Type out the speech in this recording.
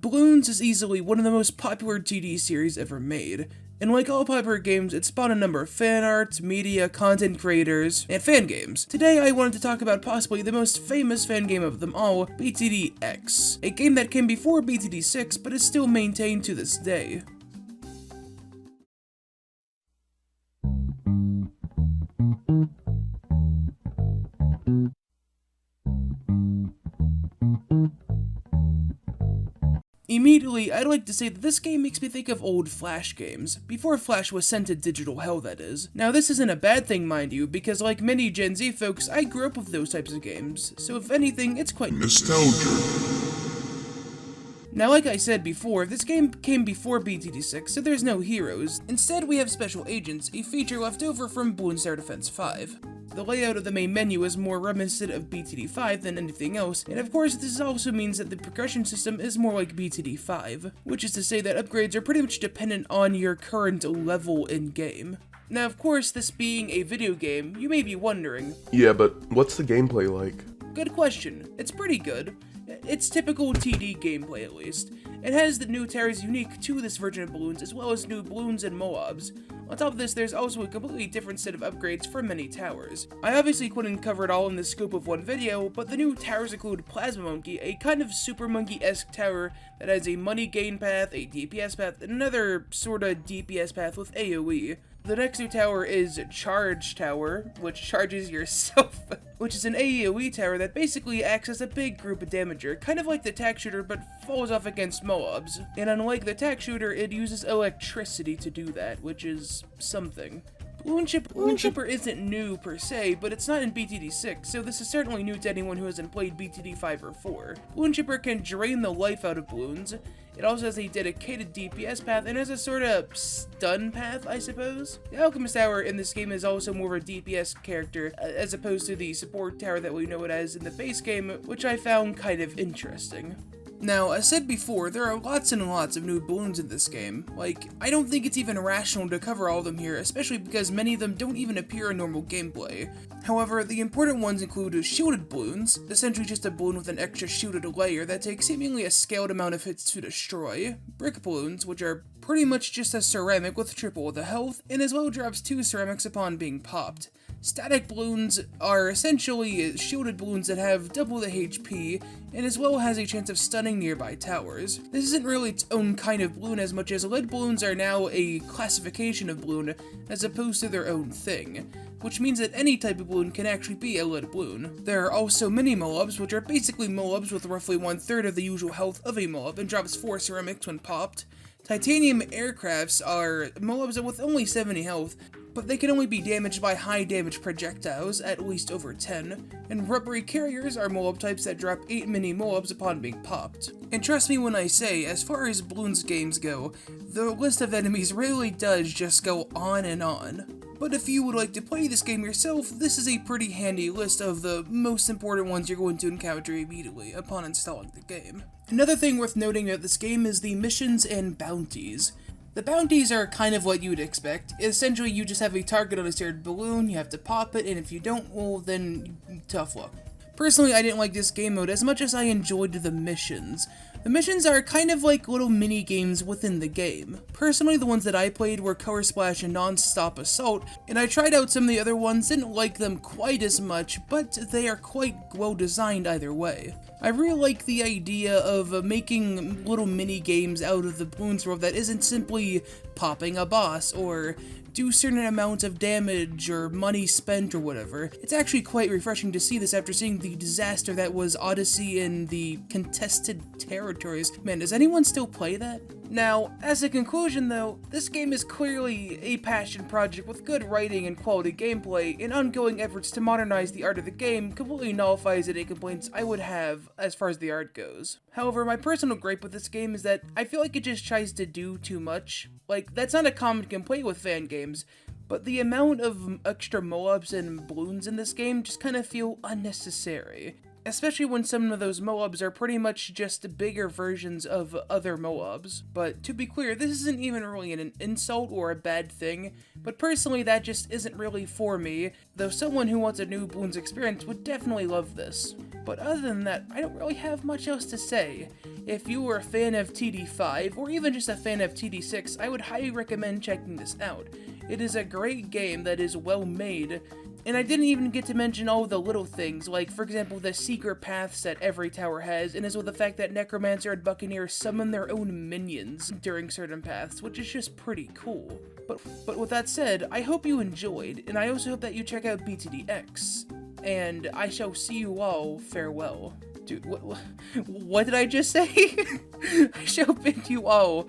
Bloons is easily one of the most popular TD series ever made, and like all popular games, it spawned a number of fan arts, media, content creators, and fan games. Today I wanted to talk about possibly the most famous fan game of them all, BTD X, a game that came before BTD 6 but is still maintained to this day. Immediately, I'd like to say that this game makes me think of old Flash games, before Flash was sent to digital hell, that is. Now this isn't a bad thing, mind you, because like many Gen Z folks, I grew up with those types of games, so if anything, it's quite nostalgic. Now like I said before, this game came before BTD 6, so there's no heroes. Instead, we have special agents, a feature left over from Bloons Tower Defense 5. The layout of the main menu is more reminiscent of BTD 5 than anything else, and of course this also means that the progression system is more like BTD 5, which is to say that upgrades are pretty much dependent on your current level in-game. Now of course, this being a video game, you may be wondering, yeah, but what's the gameplay like? Good question. It's pretty good. It's typical TD gameplay at least. It has the new towers unique to this version of Bloons, as well as new Bloons and Moabs. On top of this, there's also a completely different set of upgrades for many towers. I obviously couldn't cover it all in the scope of one video, but the new towers include Plasma Monkey, a kind of Super Monkey-esque tower that has a money gain path, a DPS path, and another sorta DPS path with AoE. The next new tower is Charge Tower, which charges yourself, which is an AoE tower that basically acts as a big group of damager, kind of like the tack shooter but falls off against Moabs. And unlike the tack shooter, it uses electricity to do that, which is something. Bloons Chipper isn't new per se, but it's not in BTD 6, so this is certainly new to anyone who hasn't played BTD 5 or 4. Bloons Chipper can drain the life out of Bloons. It also has a dedicated DPS path and has a sort of stun path, I suppose. The Alchemist Tower in this game is also more of a DPS character, as opposed to the support tower that we know it as in the base game, which I found kind of interesting. Now, as said before, there are lots and lots of new Bloons in this game. Like, I don't think it's even rational to cover all of them here, especially because many of them don't even appear in normal gameplay. However, the important ones include Shielded Bloons, essentially just a balloon with an extra shielded layer that takes seemingly a scaled amount of hits to destroy, Brick Bloons, which are pretty much just a ceramic with triple the health, and as well drops 2 ceramics upon being popped. Static Bloons are essentially shielded balloons that have double the HP, and as well has a chance of stunning nearby towers. This isn't really its own kind of balloon as much as lead balloons are now a classification of balloon as opposed to their own thing, which means that any type of balloon can actually be a lead balloon. There are also mini Moabs, which are basically Moabs with roughly 1/3 of the usual health of a Moab and drops 4 ceramics when popped. Titanium Aircrafts are Moabs with only 70 health, but they can only be damaged by high damage projectiles, at least over 10, and Rubbery Carriers are Moab types that drop 8 mini Moabs upon being popped. And trust me when I say, as far as Bloons games go, the list of enemies really does just go on and on. But if you would like to play this game yourself, this is a pretty handy list of the most important ones you're going to encounter immediately upon installing the game. Another thing worth noting about this game is the missions and bounties. The bounties are kind of what you'd expect. Essentially, you just have a target on a shared balloon, you have to pop it, and if you don't, well then, tough luck. Personally, I didn't like this game mode as much as I enjoyed the missions. The missions are kind of like little mini games within the game. Personally, the ones that I played were Color Splash and Non-Stop Assault, and I tried out some of the other ones, didn't like them quite as much, but they are quite well designed either way. I really like the idea of making little mini games out of the Bloons world that isn't simply popping a boss or do certain amounts of damage or money spent or whatever. It's actually quite refreshing to see this after seeing the disaster that was Odyssey in the contested territories. Man, does anyone still play that? Now, as a conclusion though, this game is clearly a passion project with good writing and quality gameplay, and ongoing efforts to modernize the art of the game completely nullifies any complaints I would have as far as the art goes. However, my personal gripe with this game is that I feel like it just tries to do too much. Like, that's not a common complaint with fan games, but the amount of extra Moabs and Bloons in this game just kind of feel unnecessary. Especially when some of those Moabs are pretty much just bigger versions of other Moabs. But to be clear, this isn't even really an insult or a bad thing, but personally that just isn't really for me, though someone who wants a new Bloons experience would definitely love this. But other than that, I don't really have much else to say. If you were a fan of TD5, or even just a fan of TD6, I would highly recommend checking this out. It is a great game that is well made, and I didn't even get to mention all the little things, like, for example, the secret paths that every tower has, and as well the fact that Necromancer and Buccaneer summon their own minions during certain paths, which is just pretty cool. But with that said, I hope you enjoyed, and I also hope that you check out BTDX. And I shall see you all farewell. Dude, what did I just say? I shall bid you all